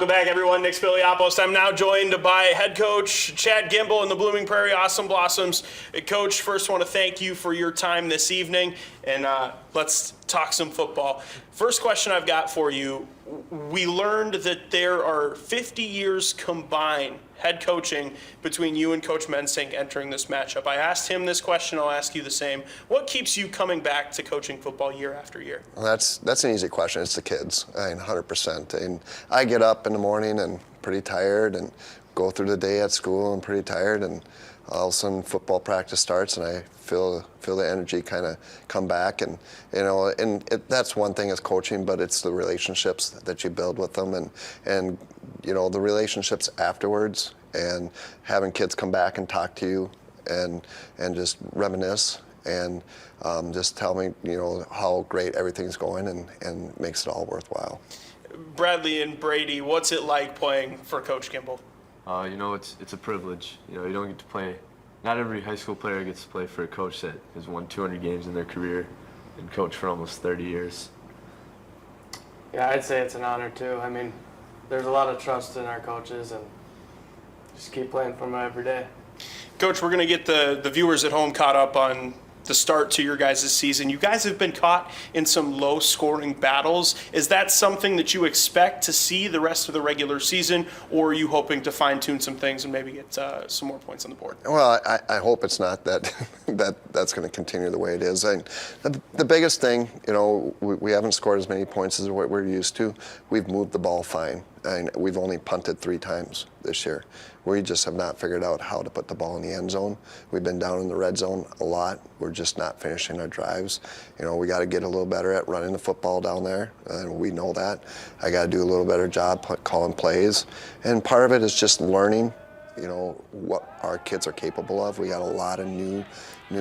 Welcome back, everyone. Nick Spiliopoulos. I'm now joined by head coach Chad Gimble and the Blooming Prairie Awesome Blossoms. Coach, first want to thank you for your time this evening, and let's talk some football. First question I've got for you. We learned that there are 50 years combined head coaching between you and Coach Mensink entering this matchup. I asked him this question. I'll ask you the same. What keeps you coming back to coaching football year after year? Well, that's an easy question. It's the kids, 100%. And I get up in the morning and pretty tired and go through the day at school and pretty tired, and all of a sudden football practice starts and I feel the energy kind of come back, and that's one thing as coaching, but it's the relationships that you build with them, and the relationships afterwards, and having kids come back and talk to you and just reminisce and just tell me how great everything's going, and makes it all worthwhile. Bradley and Brady, what's it like playing for Coach Gimble? It's a privilege. You don't get to play. Not every high school player gets to play for a coach that has won 200 games in their career and coached for almost 30 years. Yeah, I'd say it's an honor too. I mean, there's a lot of trust in our coaches, and just keep playing for them every day. Coach, we're going to get the viewers at home caught up on the start to your guys' season. You guys have been caught in some low-scoring battles. Is that something that you expect to see the rest of the regular season, or are you hoping to fine-tune some things and maybe get some more points on the board? Well, I hope it's not that's going to continue the way it is. The biggest thing, we haven't scored as many points as what we're used to. We've moved the ball fine. And we've only punted 3 times this year. We just have not figured out how to put the ball in the end zone. We've been down in the red zone a lot. We're just not finishing our drives. We got to get a little better at running the football down there, and we know that. I got to do a little better job calling plays. And part of it is just learning, what our kids are capable of. We got a lot of new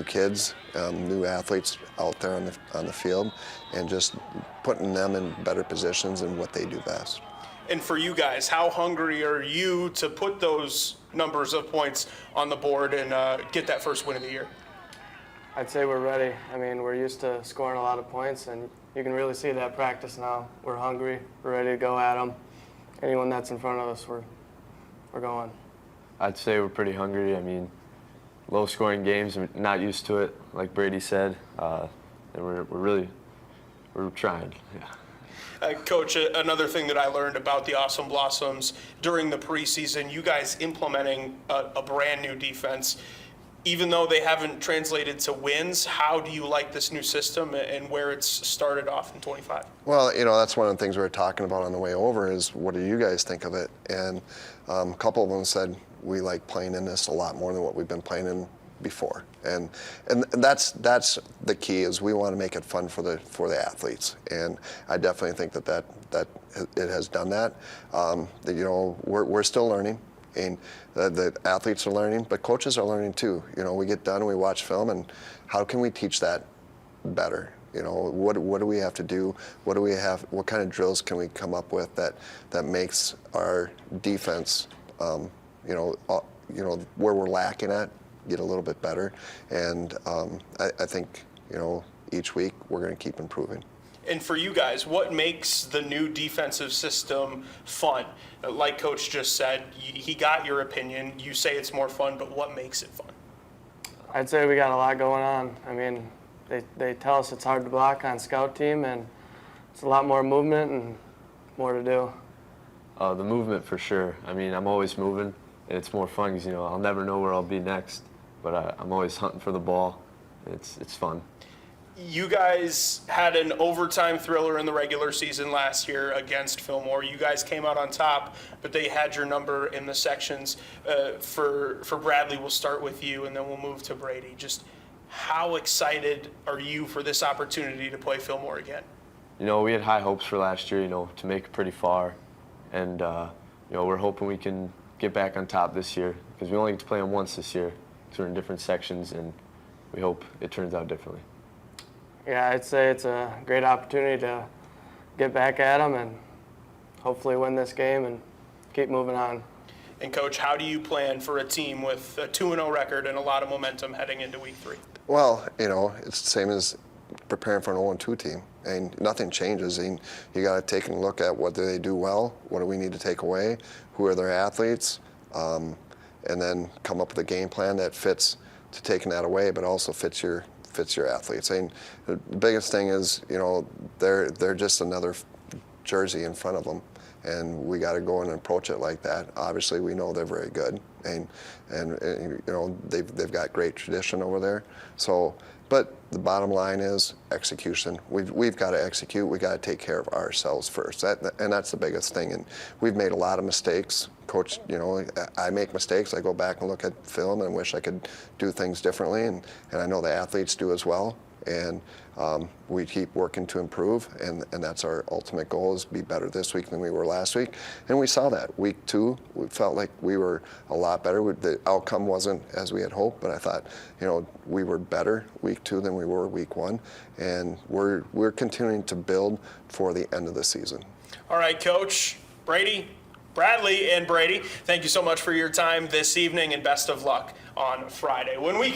kids, new athletes out there on the field, and just putting them in better positions in what they do best. And for you guys, how hungry are you to put those numbers of points on the board and get that first win of the year? I'd say we're ready. I mean, we're used to scoring a lot of points, and you can really see that practice now. We're hungry. We're ready to go at them. Anyone that's in front of us, we're going. I'd say we're pretty hungry. I mean, low-scoring games, we're not used to it, like Brady said, and we're trying. Yeah. Coach, another thing that I learned about the Awesome Blossoms during the preseason, you guys implementing a brand new defense. Even though they haven't translated to wins, how do you like this new system and where it's started off in 25? Well, that's one of the things we were talking about on the way over is, what do you guys think of it? And a couple of them said, we like playing in this a lot more than what we've been playing in before, and that's the key, is we want to make it fun for the athletes, and I definitely think that it has done that. We're still learning, and the athletes are learning, but coaches are learning too. We get done and we watch film, and how can we teach that better? What do we have to do? What kind of drills can we come up with that makes our defense, where we're lacking at, get a little bit better, and I think each week we're going to keep improving. And for you guys, what makes the new defensive system fun? Like Coach just said, he got your opinion. You say it's more fun, but what makes it fun? I'd say we got a lot going on. I mean, they tell us it's hard to block on scout team, and it's a lot more movement and more to do. The movement for sure. I mean, I'm always moving, and it's more fun because I'll never know where I'll be next. But I'm always hunting for the ball. It's fun. You guys had an overtime thriller in the regular season last year against Fillmore. You guys came out on top, but they had your number in the sections. For Bradley, we'll start with you, and then we'll move to Brady. Just how excited are you for this opportunity to play Fillmore again? We had high hopes for last year, to make it pretty far. And, we're hoping we can get back on top this year, because we only get to play them once this year. So we're in different sections, and we hope it turns out differently. Yeah, I'd say it's a great opportunity to get back at them and hopefully win this game and keep moving on. And Coach, how do you plan for a team with a 2-0 record and a lot of momentum heading into week 3? Well, it's the same as preparing for an 0-2 team, and nothing changes. And you got to take a look at what do they do well, what do we need to take away, who are their athletes, and then come up with a game plan that fits to taking that away, but also fits your athletes. And the biggest thing is, they're just another jersey in front of them, and we got to go and approach it like that. Obviously, we know they're very good, and they've got great tradition over there. So, but the bottom line is execution. We've got to execute. We got to take care of ourselves first, and that's the biggest thing. And we've made a lot of mistakes. Coach, I make mistakes. I go back and look at film and wish I could do things differently, and I know the athletes do as well. And we keep working to improve, and that's our ultimate goal, is be better this week than we were last week. And we saw that. Week 2, we felt like we were a lot better. The outcome wasn't as we had hoped, but I thought, we were better week 2 than we were week 1. And we're continuing to build for the end of the season. All right, Coach Bradley and Brady, thank you so much for your time this evening, and best of luck on Friday. When we